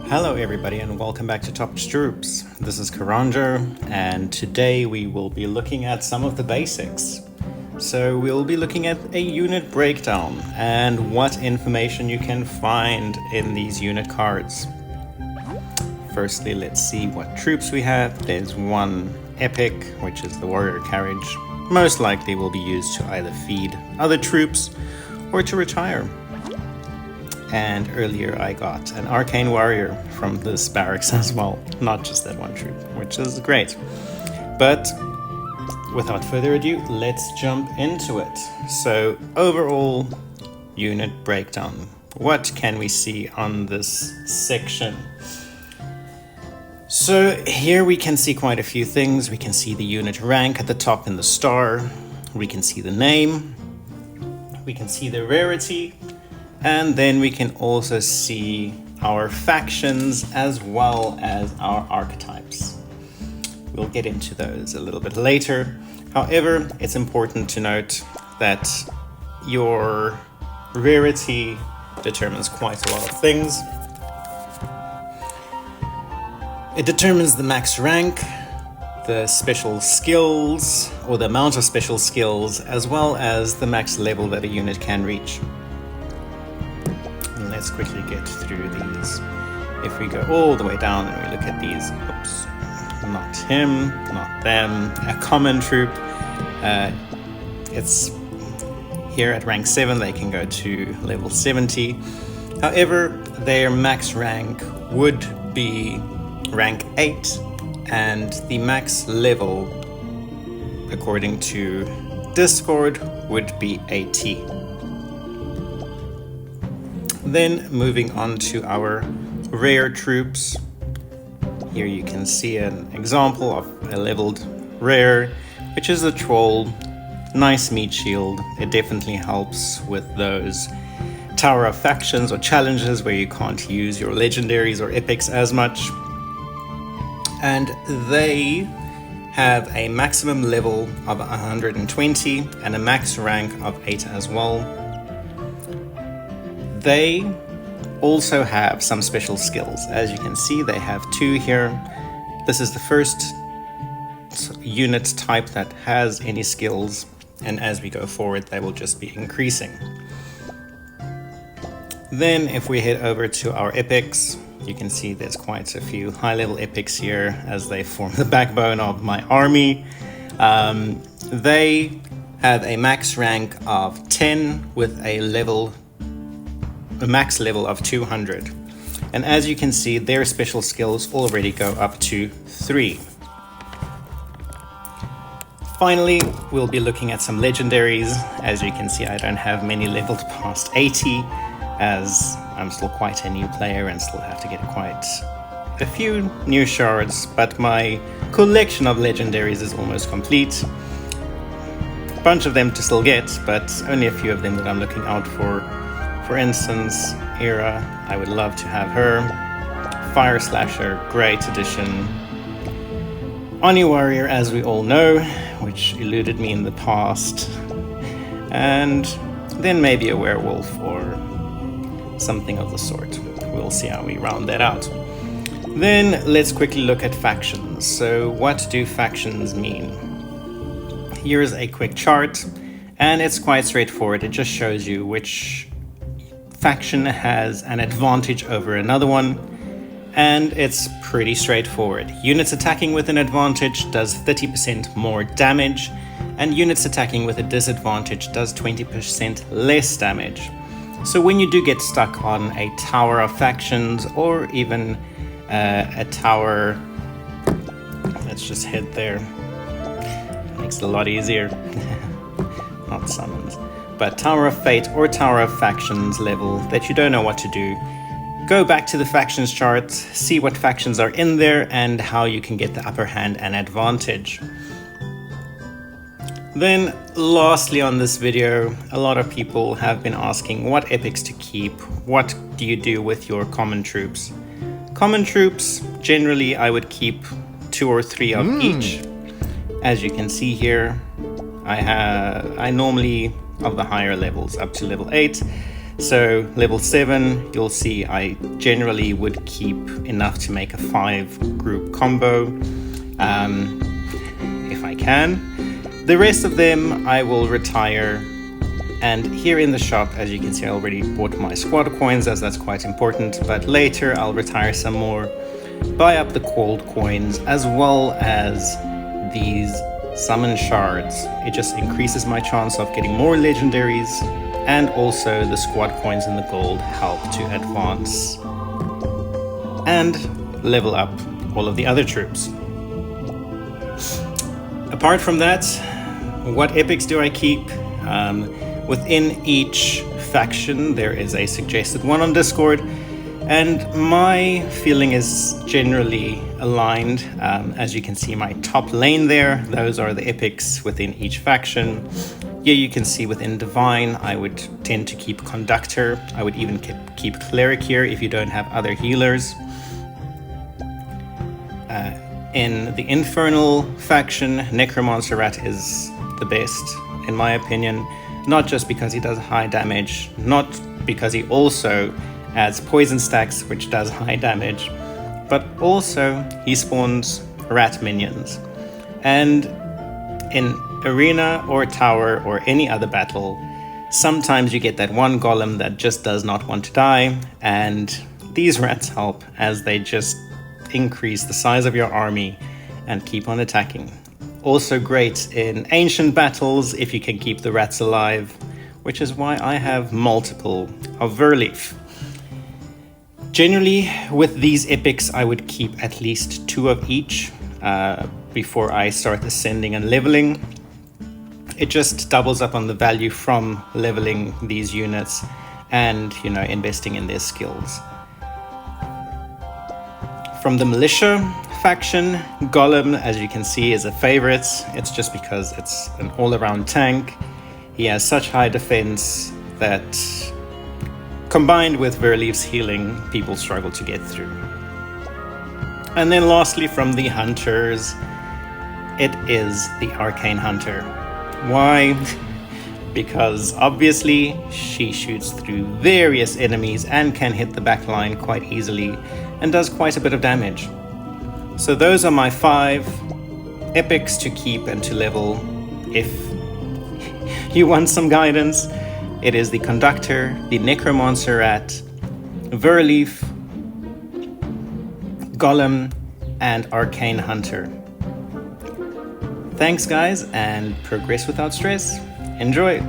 Hello everybody and welcome back to Top Troops. This is Karanger and today we will be looking at some of the basics. So we'll be looking at a unit breakdown and what information you can find in these unit cards. Firstly, let's see what troops we have. There's one epic, which is the warrior carriage. Most likely will be used to either feed other troops or to retire. And earlier I got an arcane warrior from this barracks as well, not just that one troop, which is great. But without further ado, let's jump into it. So overall unit breakdown. What can we see on this section? So here we can see quite a few things. We can see the unit rank at the top in the star. We can see the name. We can see the rarity. And then we can also see our factions as well as our archetypes. We'll get into those a little bit later. However, it's important to note that your rarity determines quite a lot of things. It determines the max rank, the special skills, or the amount of special skills, as well as the max level that a unit can reach. Let's quickly get through these. If we go all the way down and we look at these, oops, not him, not them, a common troop, it's here at rank 7, they can go to level 70. However, their max rank would be rank 8, and the max level, according to Discord, would be 80. Then moving on to our rare troops. Here you can see an example of a leveled rare, which is a troll. Nice meat shield. It definitely helps with those tower of factions or challenges where you can't use your legendaries or epics as much. And they have a maximum level of 120 and a max rank of 8 as well. They also have some special skills. As you can see, they have 2 here. This is the first unit type that has any skills, and as we go forward, they will just be increasing. Then if we head over to our epics, you can see there's quite a few high-level epics here as they form the backbone of my army. They have a max rank of 10 with a max level of 200. And as you can see, their special skills already go up to 3. Finally, we'll be looking at some legendaries. As you can see, I don't have many leveled past 80, as I'm still quite a new player and still have to get quite a few new shards, but my collection of legendaries is almost complete. A bunch of them to still get, but only a few of them that I'm looking out for. For instance, Era, I would love to have her. Fire Slasher, great addition. Oni Warrior, as we all know, which eluded me in the past. And then maybe a werewolf or something of the sort. We'll see how we round that out. Then let's quickly look at factions. So what do factions mean? Here's a quick chart, and it's quite straightforward. It just shows you which faction has an advantage over another one, and it's pretty straightforward. Units attacking with an advantage does 30% more damage, and units attacking with a disadvantage does 20% less damage. So when you do get stuck on a tower of factions or even a tower, let's just head there, makes it a lot easier. Not summons. But Tower of Fate or Tower of Factions level that you don't know what to do, go back to the factions chart, see what factions are in there and how you can get the upper hand and advantage. Then lastly on this video, a lot of people have been asking what epics to keep, what do you do with your common troops. Common troops, generally I would keep 2 or 3 of each. As you can see here, I normally, of the higher levels up to level 8, So level 7, you'll see I generally would keep enough to make a 5-group combo, if I can. The rest of them I will retire, and here in the shop, as you can see, I already bought my squad coins, as that's quite important, but later I'll retire some more, buy up the cold coins, as well as these summon shards. It just increases my chance of getting more legendaries, and also the squad coins and the gold help to advance and level up all of the other troops. Apart from that, what epics do I keep? Within each faction there is a suggested one on Discord, and my feeling is generally aligned. As you can see, my top lane there, those are the epics within each faction. Here you can see within Divine, I would tend to keep Conductor. I would even keep Cleric here if you don't have other healers. In the Infernal faction, Necromancer Rat is the best, in my opinion. Not just because he does high damage, not because he also adds poison stacks, which does high damage, but also he spawns rat minions. And in arena or tower or any other battle, sometimes you get that one golem that just does not want to die, and these rats help as they just increase the size of your army and keep on attacking. Also great in ancient battles if you can keep the rats alive, which is why I have multiple of Verleaf. Generally, with these epics, I would keep at least 2 of each before I start ascending and leveling. It just doubles up on the value from leveling these units and, investing in their skills. From the Militia faction, Golem, as you can see, is a favorite. It's just because it's an all-around tank. He has such high defense that, combined with Verleaf's healing, people struggle to get through. And then lastly, from the Hunters, it is the Arcane Hunter. Why? Because obviously she shoots through various enemies and can hit the backline quite easily and does quite a bit of damage. So those are my 5 epics to keep and to level. If you want some guidance, it is the Conductor, the Necromancer Rat, Verleaf, Golem, and Arcane Hunter. Thanks guys, and progress without stress. Enjoy!